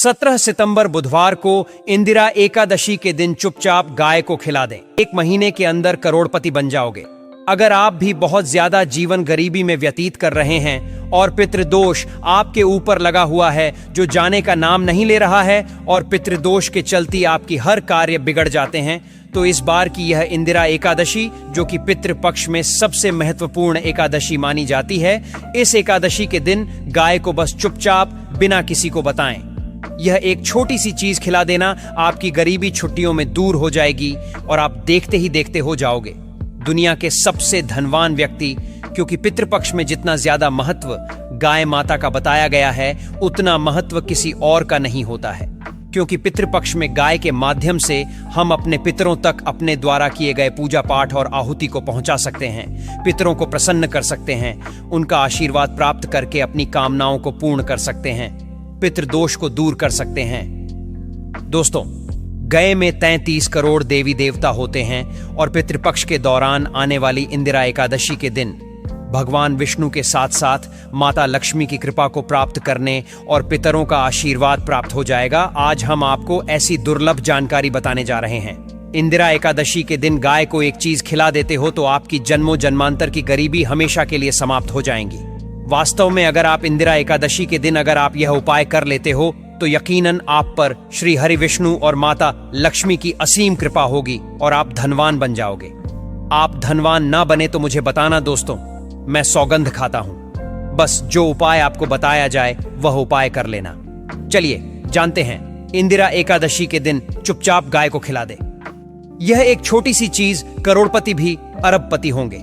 17 सितंबर बुधवार को इंदिरा एकादशी के दिन चुपचाप गाय को खिला दें। 1 महीने के अंदर करोड़पति बन जाओगे। अगर आप भी बहुत ज्यादा जीवन गरीबी में व्यतीत कर रहे हैं और पितृदोष आपके ऊपर लगा हुआ है जो जाने का नाम नहीं ले रहा है और पितृदोष के चलती आपकी हर कार्य बिगड़ जाते हैं, तो इस बार की यह इंदिरा एकादशी, जो कि पितृपक्ष में सबसे महत्वपूर्ण एकादशी मानी जाती है, इस एकादशी के दिन गाय को बस चुपचाप बिना किसी को बताएं। यह एक छोटी सी चीज खिला देना आपकी गरीबी छुट्टियों में दूर हो जाएगी और आप देखते ही देखते हो जाओगे दुनिया के सबसे धनवान व्यक्ति, क्योंकि पितृपक्ष में जितना ज्यादा महत्व गाय माता का बताया गया है उतना महत्व किसी और का नहीं होता है, क्योंकि पितृपक्ष में गाय के माध्यम से हम अपने पितरों तक अपने द्वारा किए गए पूजा पाठ और आहुति को पहुंचा सकते हैं, पितरों को प्रसन्न कर सकते हैं, उनका आशीर्वाद प्राप्त करके अपनी कामनाओं को पूर्ण कर सकते हैं, पितृदोष को दूर कर सकते हैं। दोस्तों, गए में 33 करोड़ देवी देवता होते हैं और पितृपक्ष के दौरान आने वाली इंदिरा एकादशी के दिन भगवान विष्णु के साथ साथ माता लक्ष्मी की कृपा को प्राप्त करने और पितरों का आशीर्वाद प्राप्त हो जाएगा। आज हम आपको ऐसी दुर्लभ जानकारी बताने जा रहे हैं। इंदिरा एकादशी के दिन गाय को एक चीज खिला देते हो तो आपकी जन्मों जन्मांतर की गरीबी हमेशा के लिए समाप्त हो जाएंगी। वास्तव में अगर आप इंदिरा एकादशी के दिन अगर आप यह उपाय कर लेते हो तो यकीनन आप पर श्री हरि विष्णु और माता लक्ष्मी की असीम कृपा होगी और आप धनवान बन जाओगे। आप धनवान ना बने तो मुझे बताना दोस्तों, मैं सौगंध खाता हूं। बस जो उपाय आपको बताया जाए वह उपाय कर लेना। चलिए जानते हैं, इंदिरा एकादशी के दिन चुपचाप गाय को खिला दे। यह एक छोटी सी चीज करोड़पति भी अरबपति होंगे।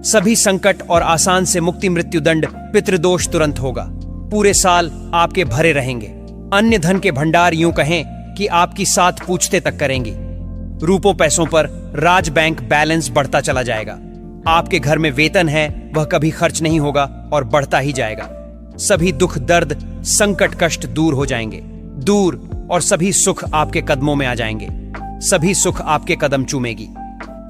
सभी संकट और आसान से मुक्ति, मृत्यु दंड, पितृदोष तुरंत होगा। पूरे साल आपके भरे रहेंगे। अन्य धन के भंडार यूं कहें कि आपकी साथ पूछते तक करेंगी। रूपों पैसों पर राज बैंक बैलेंस बढ़ता चला जाएगा। आपके घर में वेतन है वह कभी खर्च नहीं होगा और बढ़ता ही जाएगा। सभी दुख दर्द संकट कष्ट दूर हो जाएंगे, दूर, और सभी सुख आपके कदमों में आ जाएंगे। सभी सुख आपके कदम चूमेगी।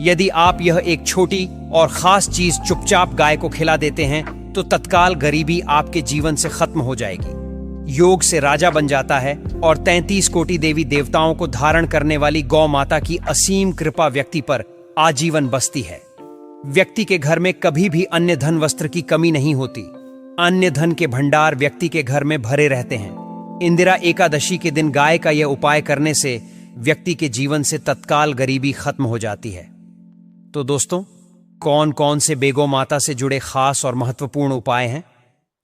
यदि आप यह एक छोटी और खास चीज चुपचाप गाय को खिला देते हैं तो तत्काल गरीबी आपके जीवन से खत्म हो जाएगी। योग से राजा बन जाता है और 33 कोटि देवी देवताओं को धारण करने वाली गौ माता की असीम कृपा व्यक्ति पर आजीवन बसती है। व्यक्ति के घर में कभी भी अन्य धन वस्त्र की कमी नहीं होती। अन्य धन के भंडार व्यक्ति के घर में भरे रहते हैं। इंदिरा एकादशी के दिन गाय का यह उपाय करने से व्यक्ति के जीवन से तत्काल गरीबी खत्म हो जाती है। तो दोस्तों, कौन कौन से बेगो माता से जुड़े खास और महत्वपूर्ण उपाय हैं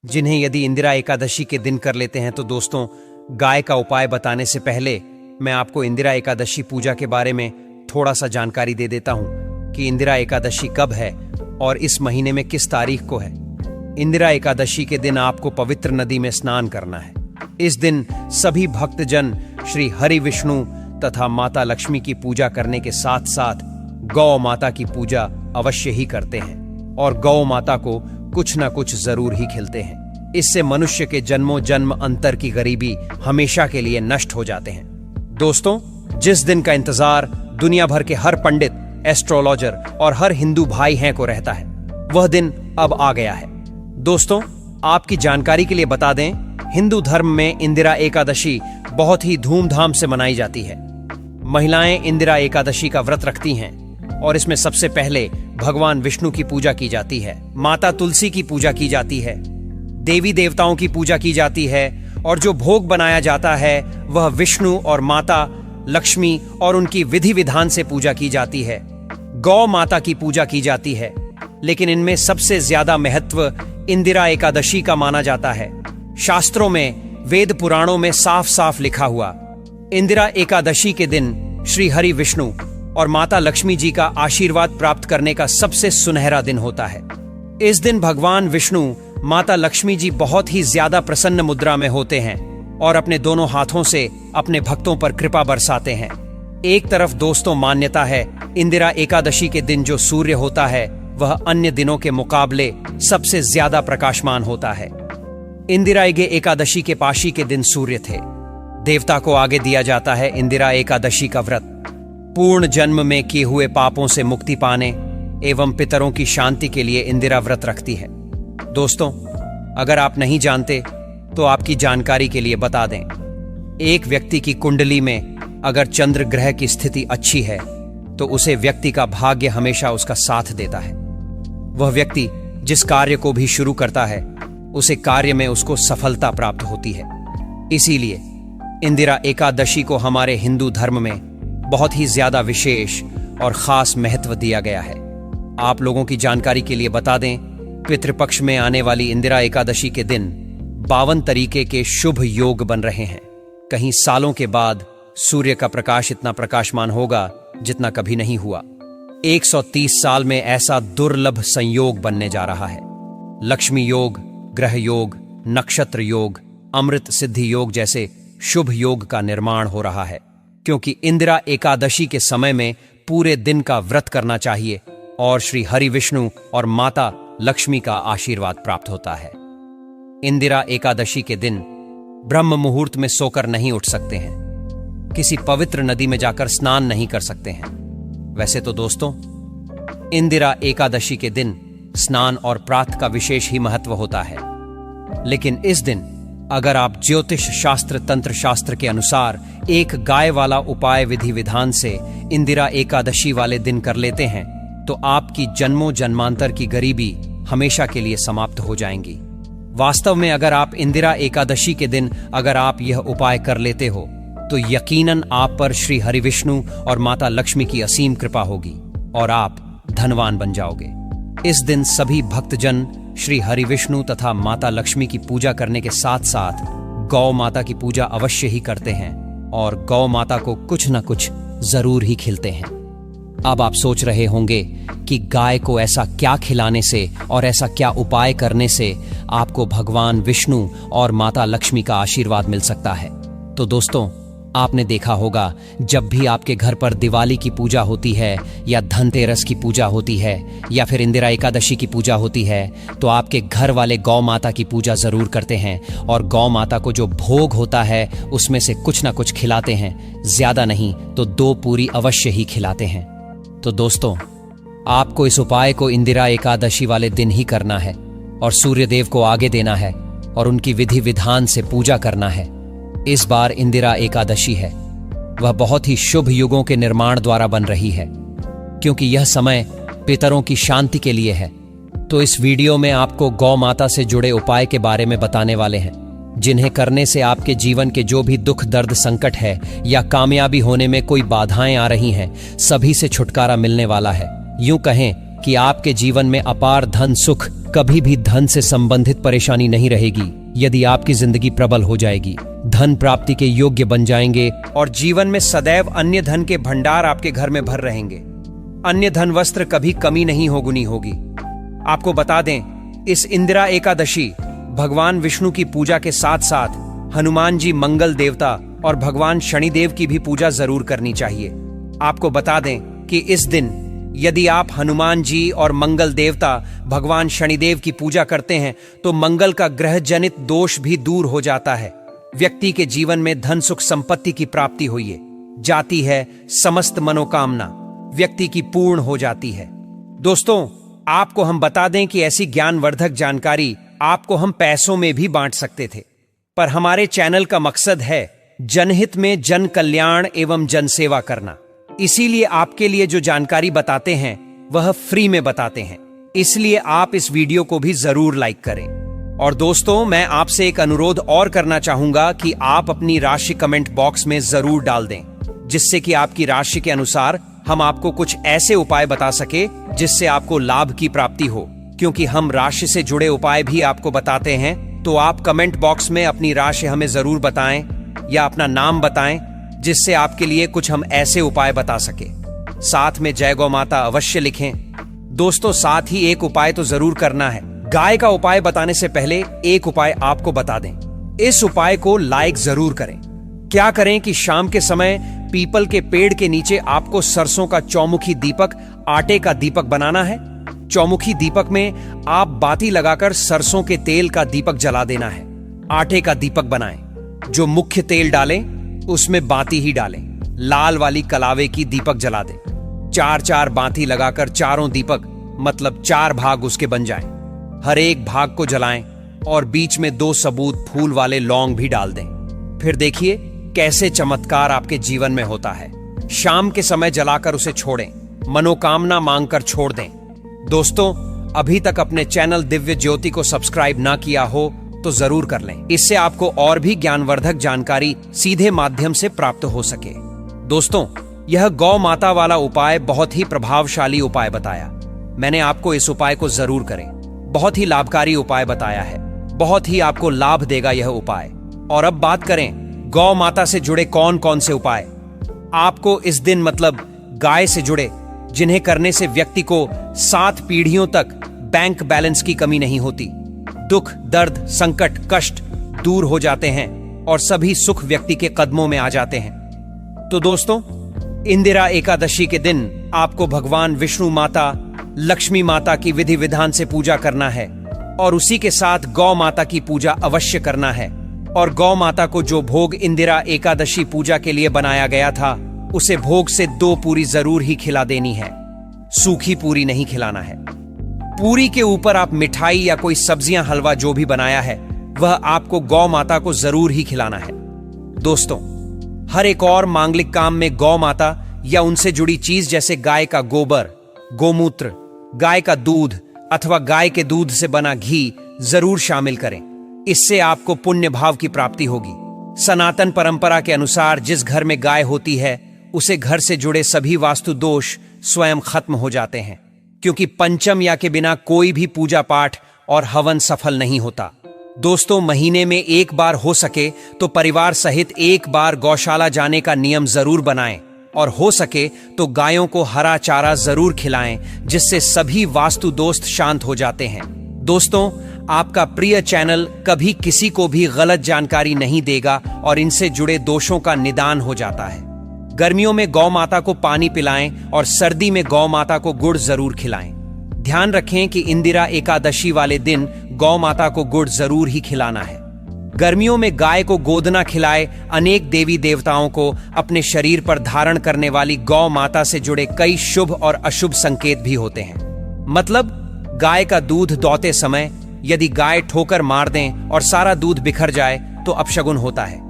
जिन्हें यदि इंदिरा एकादशी के दिन कर लेते हैं तो दोस्तों, गाय का उपाय बताने से पहले मैं आपको इंदिरा एकादशी पूजा के बारे में थोड़ा सा जानकारी दे देता हूं कि इंदिरा एकादशी कब है और इस महीने में किस तारीख को है। इंदिरा एकादशी के दिन आपको पवित्र नदी में स्नान करना है। इस दिन सभी भक्तजन श्री हरि विष्णु तथा माता लक्ष्मी की पूजा करने के साथ साथ गौ माता की पूजा अवश्य ही करते हैं और गौ माता को कुछ ना कुछ जरूर ही खिलते हैं। इससे मनुष्य के जन्मों जन्म अंतर की गरीबी हमेशा के लिए नष्ट हो जाते हैं। दोस्तों, जिस दिन का इंतजार दुनिया भर के हर पंडित, एस्ट्रोलॉजर और हर हिंदू भाई हैं को रहता है, वह दिन अब आ गया है। दोस्तों, आपकी जानकारी के लिए बता दें, हिंदू धर्म में इंदिरा एकादशी बहुत ही धूमधाम से मनाई जाती है। महिलाएं इंदिरा एकादशी का व्रत रखती हैं और इसमें सबसे पहले भगवान विष्णु की पूजा की जाती है, माता तुलसी की पूजा की जाती है, देवी देवताओं की पूजा की जाती है और जो भोग बनाया जाता है वह विष्णु और माता लक्ष्मी और उनकी विधि विधान से पूजा की जाती है। गौ माता की पूजा की जाती है, लेकिन इनमें सबसे ज्यादा महत्व इंदिरा एकादशी का माना जाता है। शास्त्रों में, वेद पुराणों में साफ साफ लिखा हुआ, इंदिरा एकादशी के दिन श्री हरि विष्णु और माता लक्ष्मी जी का आशीर्वाद प्राप्त करने का सबसे सुनहरा दिन होता है। इस दिन भगवान विष्णु, माता लक्ष्मी जी बहुत ही ज्यादा प्रसन्न मुद्रा में होते हैं और अपने दोनों हाथों से अपने भक्तों पर कृपा बरसाते हैं। एक तरफ दोस्तों मान्यता है, इंदिरा एकादशी के दिन जो सूर्य होता है वह अन्य दिनों के मुकाबले सबसे ज्यादा प्रकाशमान होता है। इंदिरा एकादशी के पाशी के दिन सूर्य थे। देवता को आगे दिया जाता है इंदिरा एकादशी का व्रत। पूर्ण जन्म में किए हुए पापों से मुक्ति पाने एवं पितरों की शांति के लिए इंदिरा व्रत रखती है। दोस्तों, अगर आप नहीं जानते तो आपकी जानकारी के लिए बता दें, एक व्यक्ति की कुंडली में अगर चंद्र ग्रह की स्थिति अच्छी है तो उसे व्यक्ति का भाग्य हमेशा उसका साथ देता है। वह व्यक्ति जिस कार्य को भी शुरू करता है उसे कार्य में उसको सफलता प्राप्त होती है। इसीलिए इंदिरा एकादशी को हमारे हिंदू धर्म में बहुत ही ज्यादा विशेष और खास महत्व दिया गया है। आप लोगों की जानकारी के लिए बता दें, पितृपक्ष में आने वाली इंदिरा एकादशी के दिन 52 तरीके के शुभ योग बन रहे हैं। कहीं सालों के बाद सूर्य का प्रकाश इतना प्रकाशमान होगा जितना कभी नहीं हुआ। 130 साल में ऐसा दुर्लभ संयोग बनने जा रहा है। लक्ष्मी योग, ग्रह योग, नक्षत्र योग, अमृत सिद्धि योग जैसे शुभ योग का निर्माण हो रहा है, क्योंकि इंदिरा एकादशी के समय में पूरे दिन का व्रत करना चाहिए और श्री हरि विष्णु और माता लक्ष्मी का आशीर्वाद प्राप्त होता है। इंदिरा एकादशी के दिन ब्रह्म मुहूर्त में सोकर नहीं उठ सकते हैं, किसी पवित्र नदी में जाकर स्नान नहीं कर सकते हैं। वैसे तो दोस्तों, इंदिरा एकादशी के दिन स्नान और प्रातः का विशेष ही महत्व होता है, लेकिन इस दिन अगर आप ज्योतिष शास्त्र तंत्र शास्त्र के अनुसार एक गाय वाला उपाय विधि विधान से इंदिरा एकादशी वाले दिन कर लेते हैं तो आपकी जन्मों जन्मांतर की गरीबी हमेशा के लिए समाप्त हो जाएंगी। वास्तव में अगर आप इंदिरा एकादशी के दिन अगर आप यह उपाय कर लेते हो तो यकीनन आप पर श्री हरि विष्णु और माता लक्ष्मी की असीम कृपा होगी और आप धनवान बन जाओगे। इस दिन सभी भक्तजन श्री हरि विष्णु तथा माता लक्ष्मी की पूजा करने के साथ साथ गौ माता की पूजा अवश्य ही करते हैं और गौ माता को कुछ न कुछ जरूर ही खिलते हैं। अब आप सोच रहे होंगे कि गाय को ऐसा क्या खिलाने से और ऐसा क्या उपाय करने से आपको भगवान विष्णु और माता लक्ष्मी का आशीर्वाद मिल सकता है। तो दोस्तों, आपने देखा होगा जब भी आपके घर पर दिवाली की पूजा होती है या धनतेरस की पूजा होती है या फिर इंदिरा एकादशी की पूजा होती है तो आपके घर वाले गौ माता की पूजा जरूर करते हैं और गौ माता को जो भोग होता है उसमें से कुछ ना कुछ खिलाते हैं, ज्यादा नहीं तो 2 पूरी अवश्य ही खिलाते हैं। तो दोस्तों, आपको इस उपाय को इंदिरा एकादशी वाले दिन ही करना है और सूर्यदेव को आगे देना है और उनकी विधि विधान से पूजा करना है। इस बार इंदिरा एकादशी है, वह बहुत ही शुभ युगों के निर्माण द्वारा बन रही है, क्योंकि यह समय पितरों की शांति के लिए है। तो इस वीडियो में आपको गौ माता से जुड़े उपाय के बारे में बताने वाले हैं, जिन्हें करने से आपके जीवन के जो भी दुख दर्द संकट है या कामयाबी होने में कोई बाधाएं आ रही हैं, सभी से छुटकारा मिलने वाला है। यूं कहें कि आपके जीवन में अपार धन सुख, कभी भी धन से संबंधित परेशानी नहीं रहेगी यदि आपकी जिंदगी प्रबल हो जाएगी। धन प्राप्ति के योग्य बन जाएंगे और जीवन में सदैव अन्य धन के भंडार आपके घर में भर रहेंगे। अन्य धन वस्त्र कभी कमी नहीं होगुनी होगी। आपको बता दें, इस इंदिरा एकादशी भगवान विष्णु की पूजा के साथ साथ हनुमान जी मंगल देवता और भगवान शनिदेव की भी पूजा जरूर करनी चाहिए। आपको बता दें कि इस दिन यदि आप हनुमान जी और मंगल देवता भगवान शनिदेव की पूजा करते हैं तो मंगल का ग्रह जनित दोष भी दूर हो जाता है। व्यक्ति के जीवन में धन सुख संपत्ति की प्राप्ति हुई जाती है, समस्त मनोकामना व्यक्ति की पूर्ण हो जाती है। दोस्तों, आपको हम बता दें कि ऐसी ज्ञानवर्धक जानकारी आपको हम पैसों में भी बांट सकते थे, पर हमारे चैनल का मकसद है जनहित में जन कल्याण एवं जन सेवा करना। इसीलिए आपके लिए जो जानकारी बताते हैं वह फ्री में बताते हैं, इसलिए आप इस वीडियो को भी जरूर लाइक करें। और दोस्तों, मैं आपसे एक अनुरोध और करना चाहूंगा कि आप अपनी राशि कमेंट बॉक्स में जरूर डाल दें, जिससे कि आपकी राशि के अनुसार हम आपको कुछ ऐसे उपाय बता सके जिससे आपको लाभ की प्राप्ति हो। क्योंकि हम राशि से जुड़े उपाय भी आपको बताते हैं, तो आप कमेंट बॉक्स में अपनी राशि हमें जरूर बताएं या अपना नाम बताएं, जिससे आपके लिए कुछ हम ऐसे उपाय बता सके। साथ में जय गौ माता अवश्य लिखें। दोस्तों, साथ ही एक उपाय तो जरूर करना है। गाय का उपाय बताने से पहले एक उपाय आपको बता दें। इस उपाय को लाइक जरूर करें। क्या करें कि शाम के समय पीपल के पेड़ के नीचे आपको सरसों का चौमुखी दीपक, आटे का दीपक बनाना है। चौमुखी दीपक में आप बाती लगाकर सरसों के तेल का दीपक जला देना है। आटे का दीपक बनाएं। जो मुख्य तेल डालें उसमें बाती ही डालें। लाल वाली कलावे की दीपक जला दें। 4-4 बाती लगाकर चारों दीपक मतलब 4 भाग उसके बन जाएं। हर एक भाग को जलाएं और बीच में 2 सबूत फूल वाले लौंग भी डाल दें। फिर देखिए कैसे चमत्कार आपके जीवन में होता है। शाम के समय जलाकर उसे छोड़ें, मनोकामना मांगकर छोड़ दें। दोस्तों, अभी तक अपने चैनल दिव्य ज्योति को सब्सक्राइब ना किया हो तो जरूर कर लें। इससे आपको और भी ज्ञानवर्धक जानकारी सीधे माध्यम से प्राप्त हो सके। दोस्तों, यह गौ माता वाला उपाय बहुत ही प्रभावशाली उपाय बताया। मैंने आपको इस उपाय को जरूर करें। बहुत ही लाभकारी उपाय बताया है। बहुत ही आपको लाभ देगा यह उपाय। और अब बात करें गौ माता से जुड़े कौन कौन से उपाय आपको इस दिन, मतलब गाय से जुड़े, जिन्हें करने से व्यक्ति को 7 पीढ़ियों तक बैंक बैलेंस की कमी नहीं होती। दुख, दर्द, संकट, कष्ट दूर हो जाते हैं और सभी सुख व्यक्ति के कदमों में आ जाते हैं। तो दोस्तों, इंदिरा एकादशी के दिन आपको भगवान विष्णु माता, लक्ष्मी माता की विधि विधान से पूजा करना है और उसी के साथ गौ माता की पूजा अवश्य करना है। और गौ माता को जो भोग इंदिरा एकादशी पूजा के लिए बनाया गया था, उसे भोग से 2 पूरी जरूर ही खिला देनी है। सूखी पूरी नहीं खिलाना है। पूरी के ऊपर आप मिठाई या कोई सब्जियां, हलवा जो भी बनाया है वह आपको गौ माता को जरूर ही खिलाना है। दोस्तों, हर एक और मांगलिक काम में गौ माता या उनसे जुड़ी चीज जैसे गाय का गोबर, गोमूत्र, गाय का दूध अथवा गाय के दूध से बना घी जरूर शामिल करें। इससे आपको पुण्य भाव की प्राप्ति होगी। सनातन परंपरा के अनुसार जिस घर में गाय होती है उसे घर से जुड़े सभी वास्तु दोष स्वयं खत्म हो जाते हैं, क्योंकि पंचम या के बिना कोई भी पूजा पाठ और हवन सफल नहीं होता। दोस्तों, महीने में एक बार हो सके तो परिवार सहित एक बार गौशाला जाने का नियम जरूर बनाएं और हो सके तो गायों को हरा चारा जरूर खिलाएं, जिससे सभी वास्तु दोष शांत हो जाते हैं। दोस्तों, आपका प्रिय चैनल कभी किसी को भी गलत जानकारी नहीं देगा और इनसे जुड़े दोषों का निदान हो जाता है। गर्मियों में गौ माता को पानी पिलाएं और सर्दी में गौ माता को गुड़ जरूर खिलाएं। ध्यान रखें कि इंदिरा एकादशी वाले दिन गौ माता को गुड़ जरूर ही खिलाना है। गर्मियों में गाय को गोदना खिलाए। अनेक देवी देवताओं को अपने शरीर पर धारण करने वाली गौ माता से जुड़े कई शुभ और अशुभ संकेत भी होते हैं। मतलब गाय का दूध दोहते समय यदि गाय ठोकर मार दें और सारा दूध बिखर जाए तो अपशगुन होता है।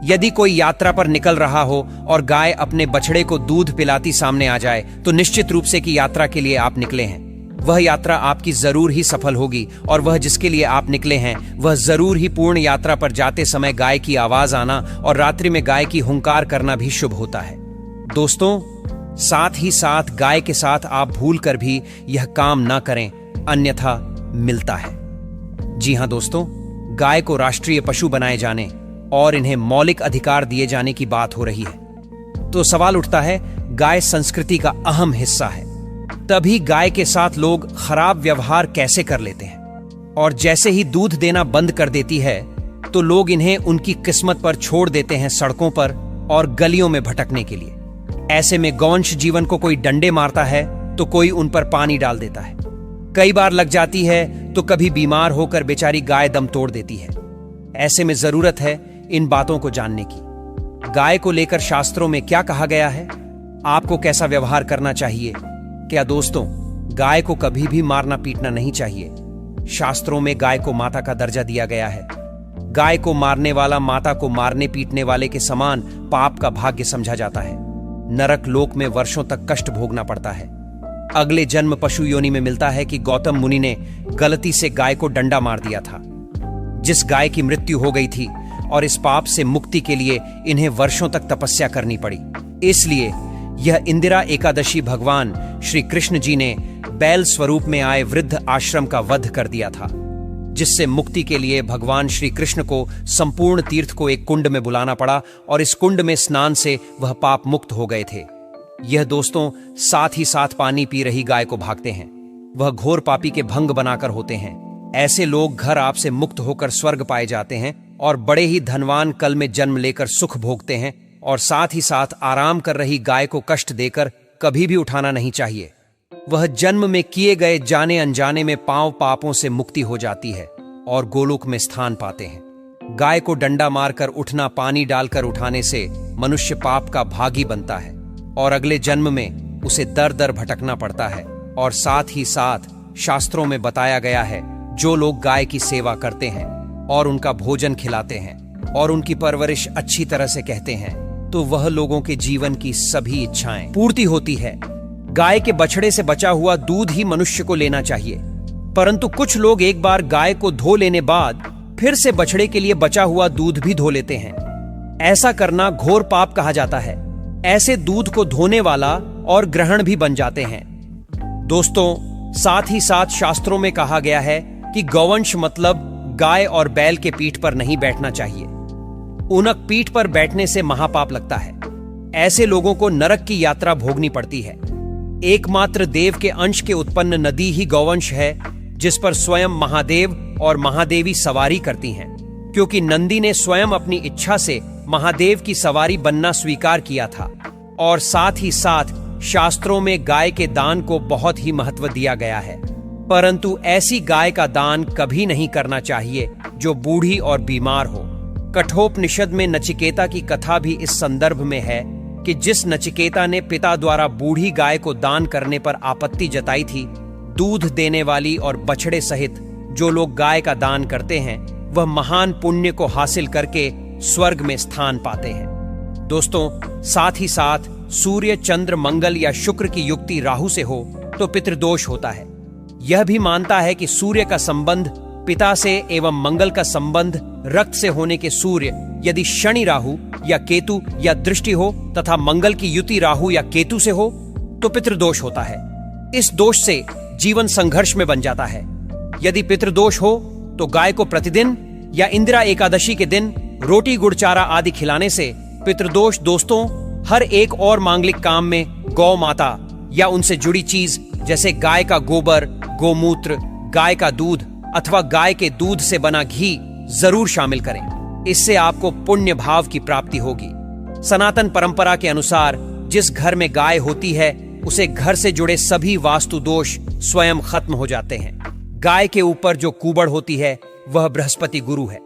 यदि कोई यात्रा पर निकल रहा हो और गाय अपने बछड़े को दूध पिलाती सामने आ जाए तो निश्चित रूप से कि यात्रा के लिए आप निकले हैं, वह यात्रा आपकी जरूर ही सफल होगी और वह जिसके लिए आप निकले हैं वह जरूर ही पूर्ण यात्रा पर जाते समय गाय की आवाज आना और रात्रि में गाय की हुंकार करना भी शुभ होता है। दोस्तों, साथ ही साथ गाय के साथ आप भूल कर भी यह काम ना करें, अन्यथा मिलता है। जी हां दोस्तों, गाय को राष्ट्रीय पशु बनाए जाने और इन्हें मौलिक अधिकार दिए जाने की बात हो रही है। तो सवाल उठता है, गाय संस्कृति का अहम हिस्सा है, तभी गाय के साथ लोग खराब व्यवहार कैसे कर लेते हैं? और जैसे ही दूध देना बंद कर देती है तो लोग इन्हें उनकी किस्मत पर छोड़ देते हैं, सड़कों पर और गलियों में भटकने के लिए। ऐसे में गौवंश जीवन को कोई डंडे मारता है तो कोई उन पर पानी डाल देता है। कई बार लग जाती है तो कभी बीमार होकर बेचारी गाय दम तोड़ देती है। ऐसे में जरूरत है इन बातों को जानने की। गाय को लेकर शास्त्रों में क्या कहा गया है? आपको कैसा व्यवहार करना चाहिए? क्या दोस्तों, गाय को कभी भी मारना पीटना नहीं चाहिए। शास्त्रों में गाय को माता का दर्जा दिया गया है। गाय को मारने वाला माता को मारने पीटने वाले के समान पाप का भाग्य समझा जाता है। नरक लोक में वर्षों तक कष्ट भोगना पड़ता है। अगले जन्म पशु योनि में मिलता है कि गौतम मुनि ने गलती से गाय को डंडा मार दिया था, जिस गाय की मृत्यु हो गई थी, और इस पाप से मुक्ति के लिए इन्हें वर्षों तक तपस्या करनी पड़ी। इसलिए यह इंदिरा एकादशी भगवान श्री कृष्ण जी ने बैल स्वरूप में आए वृद्ध आश्रम का वध कर दिया था, जिससे मुक्ति के लिए भगवान श्री कृष्ण को संपूर्ण तीर्थ को एक कुंड में बुलाना पड़ा और इस कुंड में स्नान से वह पाप मुक्त हो गए थे। यह दोस्तों साथ ही साथ पानी पी रही गाय को भागते हैं। वह घोर पापी के भंग बनाकर होते हैं। ऐसे लोग घर आपसे मुक्त होकर स्वर्ग पाए जाते हैं और बड़े ही धनवान कल में जन्म लेकर सुख भोगते हैं। और साथ ही साथ आराम कर रही गाय को कष्ट देकर कभी भी उठाना नहीं चाहिए। वह जन्म में किए गए जाने अनजाने में पांव पापों से मुक्ति हो जाती है और गोलोक में स्थान पाते हैं। गाय को डंडा मारकर उठना, पानी डालकर उठाने से मनुष्य पाप का भागी बनता है और अगले जन्म में उसे दर दर भटकना पड़ता है। और साथ ही साथ शास्त्रों में बताया गया है, जो लोग गाय की सेवा करते हैं और उनका भोजन खिलाते हैं और उनकी परवरिश अच्छी तरह से कहते हैं तो वह लोगों के जीवन की सभी इच्छाएं पूर्ति होती है। गाय के बछड़े से बचा हुआ दूध ही मनुष्य को लेना चाहिए, परंतु कुछ लोग एक बार गाय को धो लेने बाद फिर से बछड़े के लिए बचा हुआ दूध भी धो लेते हैं। ऐसा करना घोर पाप कहा जाता है। ऐसे दूध को धोने वाला और ग्रहण भी बन जाते हैं। दोस्तों, साथ ही साथ शास्त्रों में कहा गया है कि गौवंश मतलब गाय और बैल के पीठ पर नहीं बैठना चाहिए। उनक पीठ पर बैठने से महापाप लगता है। ऐसे लोगों को नरक की यात्रा भोगनी पड़ती है। एकमात्र देव के अंश के उत्पन्न नदी ही गौवंश है, जिस पर स्वयं महादेव और महादेवी सवारी करती हैं, क्योंकि नंदी ने स्वयं अपनी इच्छा से महादेव की सवारी बनना स्वीकार किया था। और साथ ही साथ शास्त्रों में गाय के दान को बहुत ही महत्व दिया गया है, परंतु ऐसी गाय का दान कभी नहीं करना चाहिए जो बूढ़ी और बीमार हो। कठोपनिषद में नचिकेता की कथा भी इस संदर्भ में है कि जिस नचिकेता ने पिता द्वारा बूढ़ी गाय को दान करने पर आपत्ति जताई थी, दूध देने वाली और बछड़े सहित जो लोग गाय का दान करते हैं वह महान पुण्य को हासिल करके स्वर्ग में स्थान पाते हैं। दोस्तों, साथ ही साथ सूर्य, चंद्र, मंगल या शुक्र की युक्ति राहु से हो तो पितृदोष होता है। यह भी मानता है कि सूर्य का संबंध पिता से एवं मंगल का संबंध रक्त से होने के सूर्य यदि शनि, राहु या केतु या दृष्टि हो तथा मंगल की युति राहु या केतु से हो तो पितृदोष होता है। इस दोष से जीवन संघर्ष में बन जाता है। यदि पितृदोष हो तो गाय को प्रतिदिन या इंदिरा एकादशी के दिन रोटी, गुड़, चारा आदि खिलाने से पितृदोष दोस्तों हर एक और मांगलिक काम में गौ माता या उनसे जुड़ी चीज जैसे गाय का गोबर, गोमूत्र, गाय का दूध अथवा गाय के दूध से बना घी जरूर शामिल करें। इससे आपको पुण्य भाव की प्राप्ति होगी। सनातन परंपरा के अनुसार जिस घर में गाय होती है उसे घर से जुड़े सभी वास्तु दोष स्वयं खत्म हो जाते हैं। गाय के ऊपर जो कुबड़ होती है वह बृहस्पति गुरु है।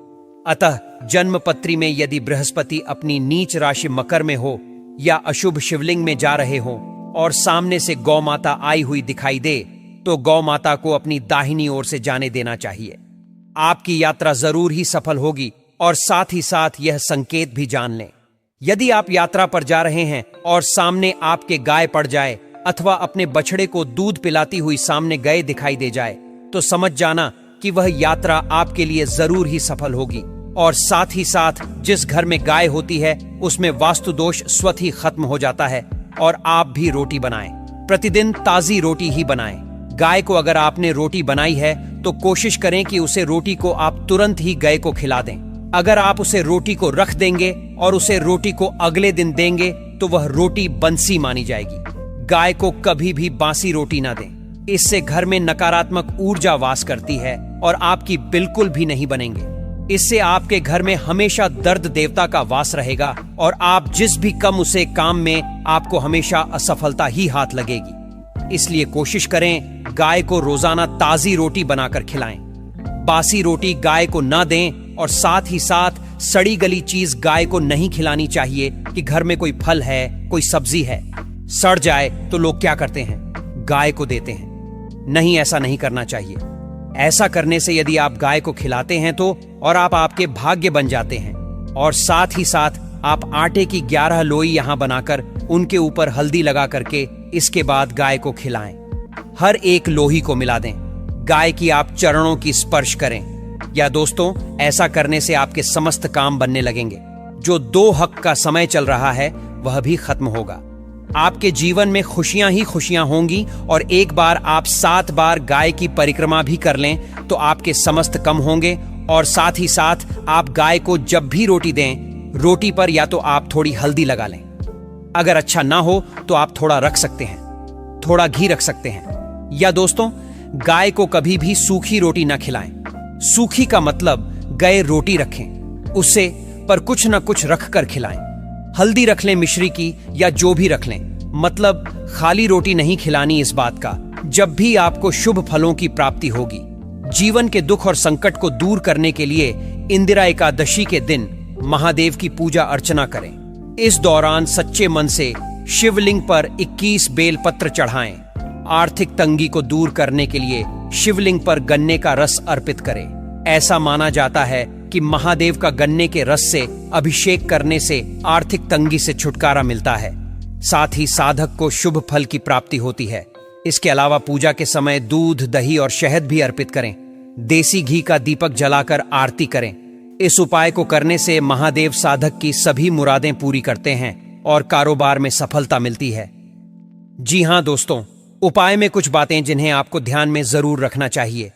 अतः जन्म पत्री में यदि बृहस्पति अपनी नीच राशि मकर में हो या अशुभ शिवलिंग में जा रहे हो और सामने से गौ माता आई हुई दिखाई दे तो गौ माता को अपनी दाहिनी ओर से जाने देना चाहिए। आपकी यात्रा जरूर ही सफल होगी। और साथ ही साथ यह संकेत भी जान लें, यदि आप यात्रा पर जा रहे हैं और सामने आपके गाय पड़ जाए अथवा अपने बछड़े को दूध पिलाती हुई सामने गए दिखाई दे जाए तो समझ जाना कि वह यात्रा आपके लिए जरूर ही सफल होगी। और साथ ही साथ जिस घर में गाय होती है उसमें वास्तु दोष स्वतः ही खत्म हो जाता है। और आप भी रोटी बनाएं, प्रतिदिन ताजी रोटी ही बनाएं। गाय को अगर आपने रोटी बनाई है तो कोशिश करें कि उसे रोटी को आप तुरंत ही गाय को खिला दें। अगर आप उसे रोटी को रख देंगे और उसे रोटी को अगले दिन देंगे तो वह रोटी बंसी मानी जाएगी। गाय को कभी भी बासी रोटी ना दें, इससे घर में नकारात्मक ऊर्जा वास करती है और आपकी बिल्कुल भी नहीं बनेंगे। इससे आपके घर में हमेशा दर्द देवता का वास रहेगा और आप जिस भी कम उसे काम में आपको हमेशा असफलता ही हाथ लगेगी। इसलिए कोशिश करें गाय को रोजाना ताजी रोटी बनाकर खिलाएं। बासी रोटी गाय को ना दें और साथ ही साथ सड़ी गली चीज गाय को नहीं खिलानी चाहिए कि घर में कोई फल है, कोई सब्जी है, सड़ जाए तो लोग क्या करते हैं, गाय को देते हैं। नहीं, ऐसा नहीं करना चाहिए। ऐसा करने से यदि आप गाय को खिलाते हैं तो और आप आपके भाग्य बन जाते हैं। और साथ ही साथ आप आटे की 11 लोई यहां बनाकर उनके ऊपर हल्दी लगा करके इसके बाद गाय को खिलाएं। हर एक लोही को मिला दें। गाय की आप चरणों की स्पर्श करें। या दोस्तों, ऐसा करने से आपके समस्त काम बनने लगेंगे। जो 2 हक का समय चल रहा है वह भी खत्म होगा। आपके जीवन में खुशियां ही खुशियां होंगी। और एक बार आप 7 बार गाय की परिक्रमा भी कर लें तो आपके समस्त कम होंगे। और साथ ही साथ आप गाय को जब भी रोटी दें, रोटी पर या तो आप थोड़ी हल्दी लगा लें। अगर अच्छा ना हो तो आप थोड़ा रख सकते हैं, थोड़ा घी रख सकते हैं। या दोस्तों, गाय को कभी भी सूखी रोटी ना खिलाएं। सूखी का मतलब गए रोटी रखें उससे, पर कुछ ना कुछ रख कर खिलाएं। हल्दी रख लें मिश्री की या जो भी रख लें, मतलब खाली रोटी नहीं खिलानी। इस बात का जब भी आपको शुभ फलों की प्राप्ति होगी। जीवन के दुख और संकट को दूर करने के लिए इंदिरा एकादशी के दिन महादेव की पूजा अर्चना करें। इस दौरान सच्चे मन से शिवलिंग पर 21 बेलपत्र चढ़ाएं। आर्थिक तंगी को दूर करने के लिए शिवलिंग पर गन्ने का रस अर्पित करें। ऐसा माना जाता है कि महादेव का गन्ने के रस से अभिषेक करने से आर्थिक तंगी से छुटकारा मिलता है। साथ ही साधक को शुभ फल की प्राप्ति होती है। इसके अलावा पूजा के समय दूध, दही और शहद भी अर्पित करें। देसी घी का दीपक जलाकर आरती करें। इस उपाय को करने से महादेव साधक की सभी मुरादें पूरी करते हैं और कारोबार में सफलता मिलती है। जी हां दोस्तों, उपाय में कुछ बातें जिन्हें आपको ध्यान में जरूर रखना चाहिए।